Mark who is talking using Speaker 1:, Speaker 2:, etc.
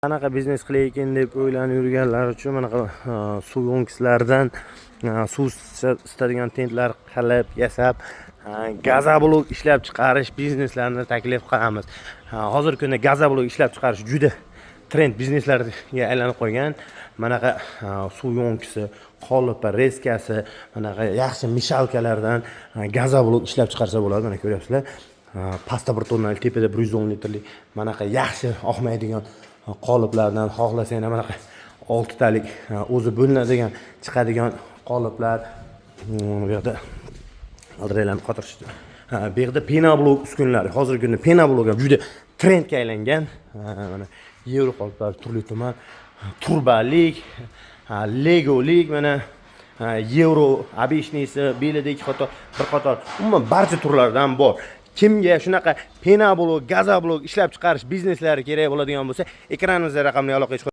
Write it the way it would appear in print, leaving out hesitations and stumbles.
Speaker 1: Qanaqa biznes qilayotgan deb o'ylanib yurganlar uchun mana suv yo'nkislaridan suv isitadigan tentlar qilib, yasab, gazoblok ishlab chiqarish bizneslarini taklif qilamiz. Hozirgi kunda gazoblok ishlab chiqarish juda trend bizneslarga aylanib qolgan. Manaqa suv yo'nkisi, qoliplar, reskasi, manaqa yaxshi mishalkalardan gazoblok ishlab chiqarsa bo'ladi. Mana ko'ryapsizlar. Pasta bir tonnalik, tepada 110 litrlik manaqa yaxshi oqmaydigan qoliplardan xohlasang manaqa 6 talik o'zi bo'linadigan chiqadigan qoliplar. Bu yerda aldiraylarni qotirishdi. Bu yerda penoblok uskunalari. Hozirgi kunda penoblok ham juda trendga aylangan. Mana yevro qoliplar, turli tuman turbalik, legolik, mana yevro обычныйsi, belida bir qator umuman barcha turlardan bor. Kimga shunaqa penoblok, gazoblok ishlab chiqarish bizneslari kerak bo'ladigan bo'lsa, ekranimizda raqamli aloqa